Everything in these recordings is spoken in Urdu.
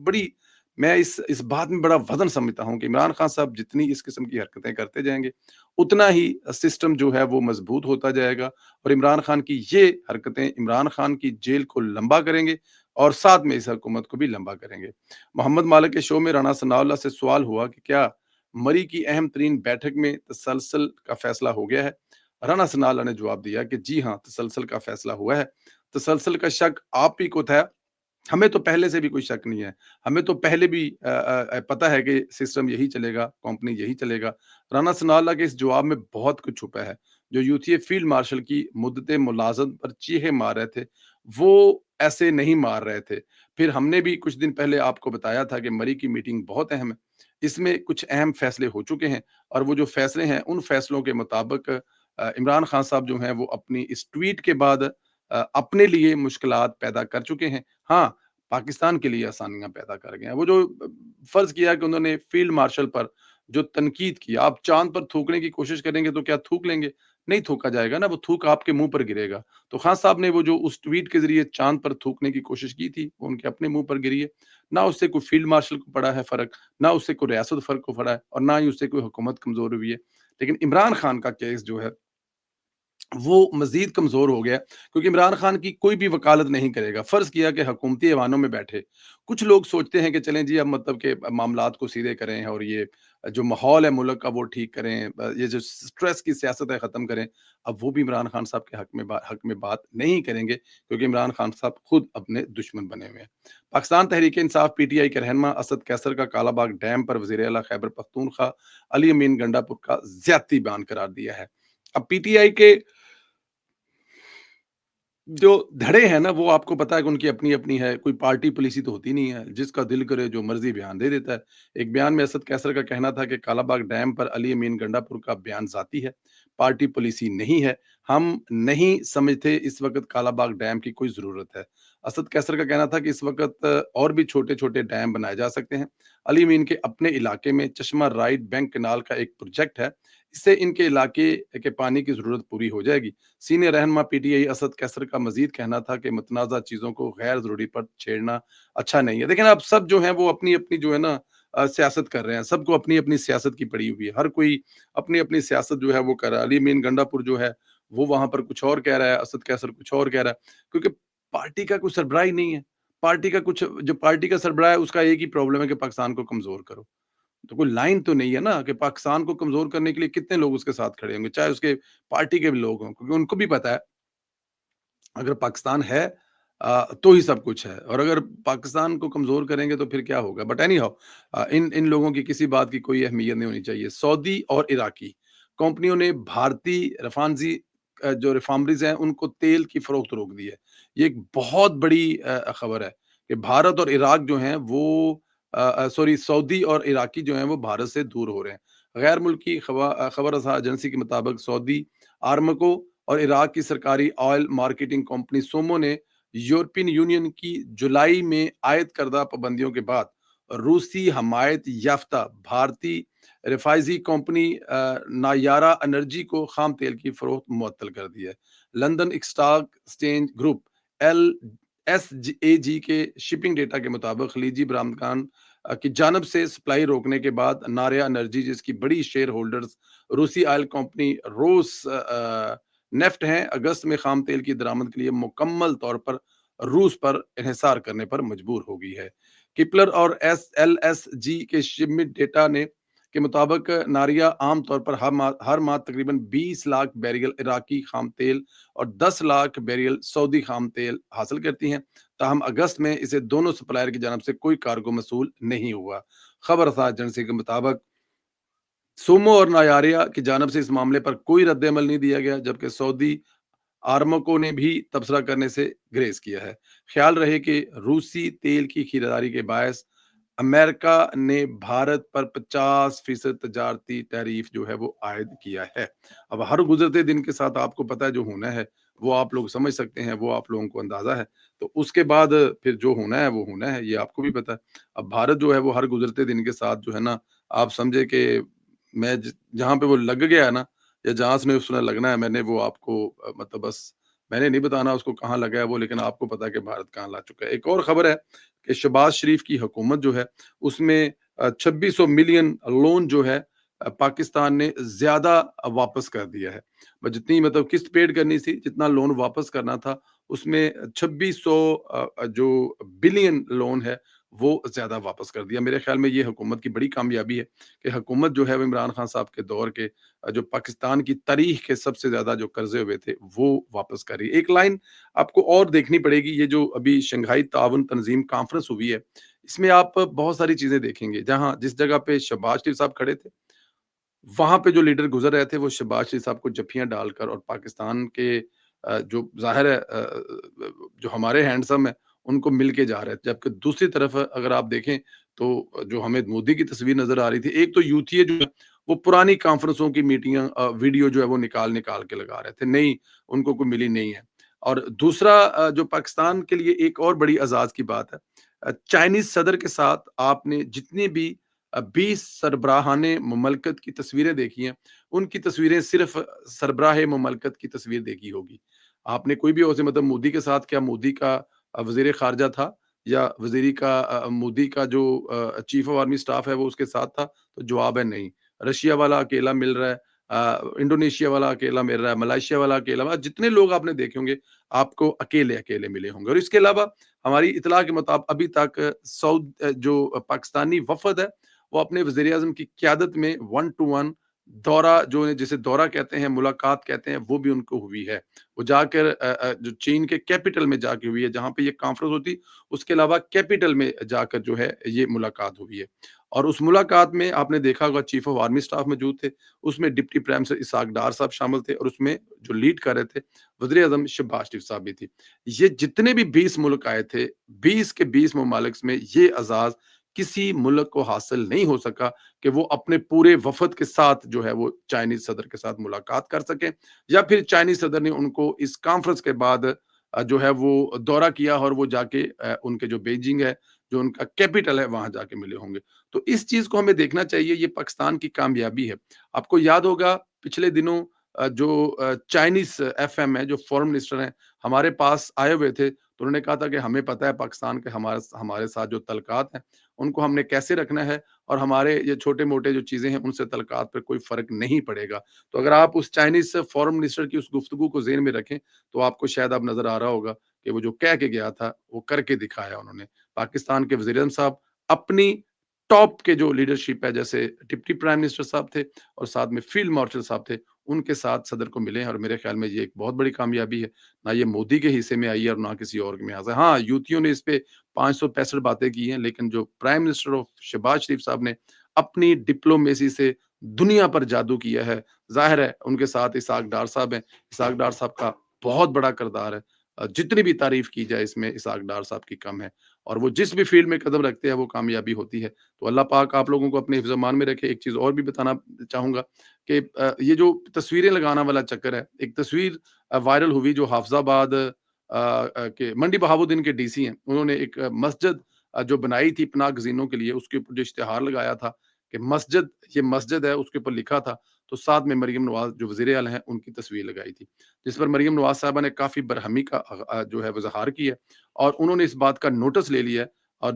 بڑی میں اس بات میں بڑا وزن سمجھتا ہوں کہ عمران خان صاحب جتنی اس قسم کی حرکتیں کرتے جائیں گے اتنا ہی سسٹم جو ہے وہ مضبوط ہوتا جائے گا، اور عمران خان کی یہ حرکتیں عمران خان کی جیل کو لمبا کریں گے اور ساتھ میں اس حکومت کو بھی لمبا کریں گے۔ محمد مالک کے شو میں رانا ثناء اللہ سے سوال ہوا کہ کیا مری کی اہم ترین بیٹھک میں تسلسل کا فیصلہ ہو گیا ہے؟ رانا ثناء اللہ نے جواب دیا کہ جی ہاں، تسلسل کا فیصلہ ہوا ہے۔ تسلسل کا شک آپ ہی کو تھا، ہمیں تو پہلے سے بھی کوئی شک نہیں ہے، ہمیں تو پہلے بھی پتا ہے کہ سسٹم یہی چلے گا، کمپنی یہی چلے گا۔ رانا ثناء اللہ کے اس جواب میں بہت کچھ چھپا ہے۔ جو یوتھی فیلڈ مارشل کی مدت ملازمت پر چیخے مار رہے تھے وہ ایسے نہیں مار رہے تھے۔ پھر ہم نے بھی کچھ دن پہلے آپ کو بتایا تھا کہ مری کی میٹنگ بہت اہم ہے، اس میں کچھ اہم فیصلے ہو چکے ہیں، اور وہ جو فیصلے ہیں ان فیصلوں کے مطابق عمران خان صاحب جو ہیں وہ اپنی اس ٹویٹ کے بعد اپنے لیے مشکلات پیدا کر چکے ہیں۔ ہاں، پاکستان کے لیے آسانیاں پیدا کر گئے ہیں۔ وہ جو فرض کیا کہ انہوں نے فیلڈ مارشل پر جو تنقید کی، آپ چاند پر تھوکنے کی کوشش کریں گے تو کیا تھوک لیں گے؟ نہیں تھوکا جائے گا نا، وہ تھوک آپ کے منہ پر گرے گا۔ تو خان صاحب نے وہ جو اس ٹویٹ کے ذریعے چاند پر تھوکنے کی کوشش کی تھی وہ ان کے اپنے منہ پر گری ہے۔ نہ اس سے کوئی فیلڈ مارشل کو پڑا ہے فرق، نہ اس سے کوئی ریاست فرق کو پڑا ہے، اور نہ ہی اس سے کوئی حکومت کمزور ہوئی ہے۔ لیکن عمران خان کا کیس جو ہے وہ مزید کمزور ہو گیا، کیونکہ عمران خان کی کوئی بھی وکالت نہیں کرے گا۔ فرض کیا کہ حکومتی ایوانوں میں بیٹھے کچھ لوگ سوچتے ہیں کہ چلیں جی اب مطلب کہ معاملات کو سیدھے کریں اور یہ جو ماحول ہے ملک کا وہ ٹھیک کریں، یہ جو سٹریس کی سیاست ہے ختم کریں۔ اب وہ بھی عمران خان صاحب کے حق میں بات نہیں کریں گے، کیونکہ عمران خان صاحب خود اپنے دشمن بنے ہوئے ہیں۔ Pakistan Tehreek Insaf P T I کے رہنما اسد کیسر کا کالا باغ ڈیم پر وزیر اعلیٰ خیبر پختونخوا علی امین گنڈا پور کا زیادتی بیان قرار دیا ہے۔ اب پی ٹی آئی کے جو دھڑے ہیں نا وہ آپ کو پتا ہے کہ ان کی اپنی اپنی ہے، کوئی پارٹی پالیسی تو ہوتی نہیں ہے، جس کا دل کرے جو مرضی بیان دے دیتا ہے۔ ایک بیان میں اسد کیسر کا کہنا تھا کہ کالا باغ ڈیم پر علی امین گنڈا پور کا بیان ذاتی ہے، پارٹی پالیسی نہیں ہے، ہم نہیں سمجھتے اس وقت کالا باغ ڈیم کی کوئی ضرورت ہے۔ اسد کیسر کا کہنا تھا کہ اس وقت اور بھی چھوٹے چھوٹے ڈیم بنائے جا سکتے ہیں۔ علی امین کے اپنے علاقے میں چشمہ رائٹ بینک کنال کا ایک پروجیکٹ ہے، اس سے ان کے علاقے کے پانی کی ضرورت پوری ہو جائے گی۔ سینئر رہنما پی ٹی آئی اسد کیسر کا مزید کہنا تھا کہ متنازع چیزوں کو غیر ضروری پر چھیڑنا اچھا نہیں ہے۔ دیکھیں اب سب جو ہیں وہ اپنی اپنی جو ہے نا سیاست کر رہے ہیں، سب کو اپنی اپنی سیاست کی پڑی ہوئی ہے، ہر کوئی اپنی اپنی سیاست جو ہے وہ کر رہا ہے۔ علی امین گنڈا پور جو ہے وہ وہاں پر کچھ اور کہہ رہا ہے، اسد کیسر کچھ اور کہہ رہا ہے، کیونکہ پارٹی کا کوئی سربراہ ہی نہیں ہے۔ پارٹی کا کچھ جو پارٹی کا سربراہ ہے اس کا ایک ہی پرابلم ہے کہ پاکستان کو کمزور کرو۔ تو کوئی لائن تو نہیں ہے نا کہ پاکستان کو کمزور کرنے کے لیے کتنے لوگ اس کے ساتھ کھڑے ہوں گے، چاہے اس کے پارٹی کے بھی لوگ ہوں، کیونکہ ان کو بھی پتا ہے اگر پاکستان ہے تو ہی سب کچھ ہے، اور اگر پاکستان کو کمزور کریں گے تو پھر کیا ہوگا۔ بٹ اینی ہاؤ ان لوگوں کی کسی بات کی کوئی اہمیت نہیں ہونی چاہیے۔ سعودی اور عراقی کمپنیوں نے بھارتی رفانزی جو ریفائنریز ہیں ان کو تیل کی فروخت روک دی ہے۔ یہ ایک بہت بڑی خبر ہے کہ بھارت اور عراق جو ہیں وہ سعودی اور عراقی جو ہیں وہ بھارت سے دور ہو رہے ہیں۔ غیر ملکی خبر رساں ایجنسی کے مطابق سعودی آرمکو اور عراق کی سرکاری آئل مارکیٹنگ کمپنی سومو نے یورپین یونین کی جولائی میں عائد کردہ پابندیوں کے بعد روسی حمایت یافتہ بھارتی ریفائزی کمپنی نایارا انرجی کو خام تیل کی فروخت معطل کر دی ہے۔ London stock exchange group L S A G کے شپنگ ڈیٹا کے مطابق خلیجی برآمدکان کی جانب سے سپلائی روکنے کے بعد ناریا انرجی جس کی بڑی شیئر ہولڈرز روسی آئل کمپنی روس نیفٹ ہیں، اگست میں خام تیل کی درآمد کے لیے مکمل طور پر روس پر انحصار کرنے پر مجبور ہو گئی ہے۔ کپلر اور ایل ایس جی کے شپمنٹ ڈیٹا نے کے مطابق ناریا عام طور پر ہر ماہ تقریباً 20 لاکھ بیرل عراقی خام تیل اور 10 لاکھ بیرل سعودی خام تیل حاصل کرتی ہیں، تاہم اگست میں اسے دونوں سپلائر کی جانب سے کوئی کارگو موصول نہیں ہوا۔ خبر رساں ایجنسی کے مطابق سومو اور نایاریا کی جانب سے اس معاملے پر کوئی رد عمل نہیں دیا گیا، جبکہ سعودی آرمکو نے بھی تبصرہ کرنے سے گریز کیا ہے۔ خیال رہے کہ روسی تیل کی خریداری کے باعث امریکہ نے بھارت پر 50% تجارتی ٹیرف جو ہے وہ عائد کیا ہے۔ اب ہر گزرتے دن کے ساتھ آپ کو پتا ہے جو ہونا ہے وہ آپ لوگ سمجھ سکتے ہیں، وہ آپ لوگوں کو اندازہ ہے، تو اس کے بعد پھر جو ہونا ہے وہ ہونا ہے، یہ آپ کو بھی پتا ہے۔ اب بھارت جو ہے وہ ہر گزرتے دن کے ساتھ جو ہے نا آپ سمجھے کہ میں جہاں پہ وہ لگ گیا ہے نا، یا جہاں سے اس نے لگنا ہے، میں نے وہ آپ کو مطلب بس میں نے نہیں بتانا اس کو کہاں لگا ہے وہ، لیکن آپ کو پتا ہے کہ بھارت کہاں لا چکا ہے۔ ایک اور خبر ہے کہ شہباز شریف کی حکومت جو ہے، اس میں 2600 ملین لون جو ہے پاکستان نے زیادہ واپس کر دیا ہے۔ جتنی مطلب قسط پیڈ کرنی تھی، جتنا لون واپس کرنا تھا، اس میں 2600 جو بلین لون ہے وہ زیادہ واپس کر دیا۔ میرے خیال میں یہ حکومت کی بڑی کامیابی ہے کہ حکومت جو ہے وہ عمران خان صاحب کے دور کے جو پاکستان کی تاریخ کے سب سے زیادہ جو قرضے ہوئے تھے وہ واپس کر رہی ہے۔ ایک لائن آپ کو اور دیکھنی پڑے گی، یہ جو ابھی شنگھائی تعاون تنظیم کانفرنس ہوئی ہے، اس میں آپ بہت ساری چیزیں دیکھیں گے۔ جہاں جس جگہ پہ شہباز شریف صاحب کھڑے تھے، وہاں پہ جو لیڈر گزر رہے تھے وہ شہباز شریف صاحب کو جفیاں ڈال کر، اور پاکستان کے جو ظاہر ہے جو ہمارے ہینڈسم ہیں ان کو مل کے جا رہے تھے، جبکہ دوسری طرف اگر آپ دیکھیں تو جو ہمیں مودی کی تصویر نظر آ رہی تھی، ایک تو یوتھیے جو ہے وہ پرانی کانفرنسوں کی میٹنگ ویڈیو جو ہے وہ نکال نکال کے لگا رہے تھے، نہیں ان کو کوئی ملی نہیں ہے۔ اور دوسرا جو پاکستان کے لیے ایک اور بڑی اعزاز کی بات ہے، چائنیز صدر کے ساتھ آپ نے جتنی بھی 20 سربراہان مملکت کی تصویریں دیکھی ہیں، ان کی تصویریں صرف سربراہ مملکت کی تصویر دیکھی ہوگی۔ آپ نے کوئی بھی اسے مطلب مودی کے ساتھ، کیا مودی کا وزیر خارجہ تھا، یا وزیری کا مودی کا جو چیف آف آرمی سٹاف ہے وہ اس کے ساتھ تھا؟ تو جواب ہے نہیں۔ رشیا والا اکیلا مل رہا ہے، انڈونیشیا والا اکیلا مل رہا ہے، ملائیشیا والا اکیلا، جتنے لوگ آپ نے دیکھے ہوں گے آپ کو اکیلے اکیلے ملے ہوں گے۔ اور اس کے علاوہ ہماری اطلاع کے مطابق ابھی تک جو پاکستانی وفد ہے وہ اپنے وزیر اعظم کی قیادت میں 1 to 1 دورہ، جو جسے دورہ کہتے ہیں، ملاقات کہتے ہیں، وہ بھی ان کو ہوئی ہے۔ وہ جا کر جو چین کے کیپٹل میں جا کے ہوئی ہے جہاں پہ یہ کانفرنس ہوتی، اس کے علاوہ کیپٹل میں جا کر جو ہے یہ ملاقات ہوئی ہے۔ اور اس ملاقات میں آپ نے دیکھا ہوگا چیف آف آرمی سٹاف موجود تھے، اس میں deputy prime minister Ishaq Dar صاحب شامل تھے، اور اس میں جو لیڈ کر رہے تھے وزیر اعظم شہباز شریف صاحب بھی تھی۔ یہ جتنے بھی 20 ملک آئے تھے، 20 کے 20 ممالک میں یہ اعزاز کسی ملک کو حاصل نہیں ہو سکا کہ وہ اپنے پورے وفد کے ساتھ جو ہے وہ چائنیز صدر کے ساتھ ملاقات کر سکیں، یا پھر چائنیز صدر نے ان کو اس کانفرنس کے بعد جو ہے وہ دورہ کیا اور وہ جا کے ان کے جو بیجنگ ہے، جو ان کا کیپٹل ہے، وہاں جا کے ملے ہوں گے۔ تو اس چیز کو ہمیں دیکھنا چاہیے، یہ پاکستان کی کامیابی ہے۔ آپ کو یاد ہوگا پچھلے دنوں جو چائنیز ایف ایم ہے، جو فورن منسٹر ہیں، ہمارے پاس آئے ہوئے تھے، تو انہوں نے کہا تھا کہ ہمیں پتہ ہے پاکستان کے ہمارے ساتھ جو تعلقات ہیں ان کو ہم نے کیسے رکھنا ہے، اور ہمارے یہ چھوٹے موٹے جو چیزیں ہیں ان سے تعلقات پہ کوئی فرق نہیں پڑے گا۔ تو اگر آپ اس چائنیز فورن منسٹر کی اس گفتگو کو ذہن میں رکھیں تو آپ کو شاید اب نظر آ رہا ہوگا کہ وہ جو کہہ کے گیا تھا وہ کر کے دکھایا انہوں نے۔ پاکستان کے وزیر اعظم صاحب اپنی ٹاپ کے جو لیڈرشپ ہے، جیسے ڈپٹی پرائم منسٹر صاحب تھے اور ساتھ میں فیلڈ مارشل صاحب تھے، ان کے ساتھ صدر کو ملے ہیں، اور میرے خیال میں یہ ایک بہت بڑی کامیابی ہے۔ نہ یہ مودی کے حصے میں آئی ہے اور نہ کسی اور میں آئی ہے۔ ہاں، یوتھیوں نے اس پہ 565 باتیں کی ہیں، لیکن جو پرائم منسٹر آف شہباز شریف صاحب نے اپنی ڈپلومیسی سے دنیا پر جادو کیا ہے، ظاہر ہے ان کے ساتھ اسحاق ڈار صاحب ہیں۔ اسحاق ڈار صاحب کا بہت بڑا کردار ہے، جتنی بھی تعریف کی جائے اس میں اسحاق ڈار صاحب کی کم ہے، اور وہ جس بھی فیلڈ میں قدم رکھتے ہیں وہ کامیابی ہوتی ہے۔ تو اللہ پاک آپ لوگوں کو اپنے حفظ و امان میں رکھے۔ ایک چیز اور بھی بتانا چاہوں گا کہ یہ جو تصویریں لگانا والا چکر ہے، ایک تصویر وائرل ہوئی جو حافظ آباد کے منڈی بہاؤالدین کے ڈی سی ہیں، انہوں نے ایک مسجد جو بنائی تھی پناہ گزینوں کے لیے، اس کے اوپر جو اشتہار لگایا تھا کہ یہ مسجد ہے، اس کے اوپر لکھا تھا، تو ساتھ میں مریم نواز جو وزیر اعلیٰ ہیں ان کی تصویر لگائی تھی، جس پر مریم نواز صاحبہ نے کافی برہمی کا جو ہے وضاحت کی ہے، اور انہوں نے اس بات کا نوٹس لے لیا ہے، اور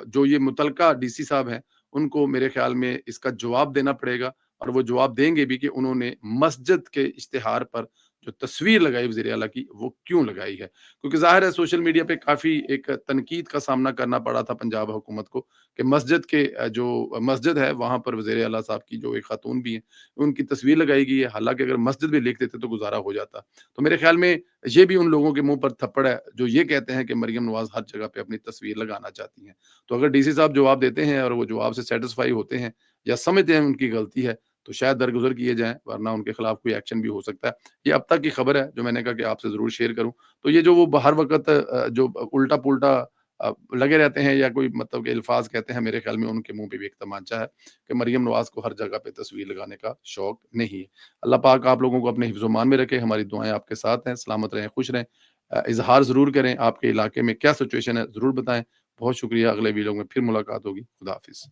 جو یہ متعلقہ ڈی سی صاحب ہیں ان کو میرے خیال میں اس کا جواب دینا پڑے گا، اور وہ جواب دیں گے بھی کہ انہوں نے مسجد کے اشتہار پر جو تصویر لگائی وزیر اعلیٰ کی وہ کیوں لگائی ہے۔ کیونکہ ظاہر ہے سوشل میڈیا پہ کافی ایک تنقید کا سامنا کرنا پڑا تھا پنجاب حکومت کو کہ مسجد کے جو مسجد ہے وہاں پر وزیر اعلیٰ صاحب کی جو ایک خاتون بھی ہیں ان کی تصویر لگائی گئی ہے، حالانکہ اگر مسجد بھی لکھ دیتے تو گزارا ہو جاتا۔ تو میرے خیال میں یہ بھی ان لوگوں کے منہ پر تھپڑ ہے جو یہ کہتے ہیں کہ مریم نواز ہر جگہ پہ اپنی تصویر لگانا چاہتی ہیں۔ تو اگر ڈی سی صاحب جواب دیتے ہیں اور وہ جواب سے سیٹسفائی ہوتے ہیں یا سمجھتے ہیں ان کی غلطی ہے تو شاید درگزر کیے جائیں، ورنہ ان کے خلاف کوئی ایکشن بھی ہو سکتا ہے۔ یہ اب تک کی خبر ہے جو میں نے کہا کہ آپ سے ضرور شیئر کروں۔ تو یہ جو وہ ہر وقت جو الٹا پلٹا لگے رہتے ہیں یا کوئی مطلب کہ الفاظ کہتے ہیں، میرے خیال میں ان کے منہ پہ بھی ایک تمانچہ ہے کہ مریم نواز کو ہر جگہ پہ تصویر لگانے کا شوق نہیں ہے۔ اللہ پاک آپ لوگوں کو اپنے حفظ و امان میں رکھے، ہماری دعائیں آپ کے ساتھ ہیں، سلامت رہیں، خوش رہیں۔ اظہار ضرور کریں، آپ کے علاقے میں کیا سچویشن ہے ضرور بتائیں۔ بہت شکریہ، اگلے ویڈیو میں پھر ملاقات ہوگی۔ خدا حافظ۔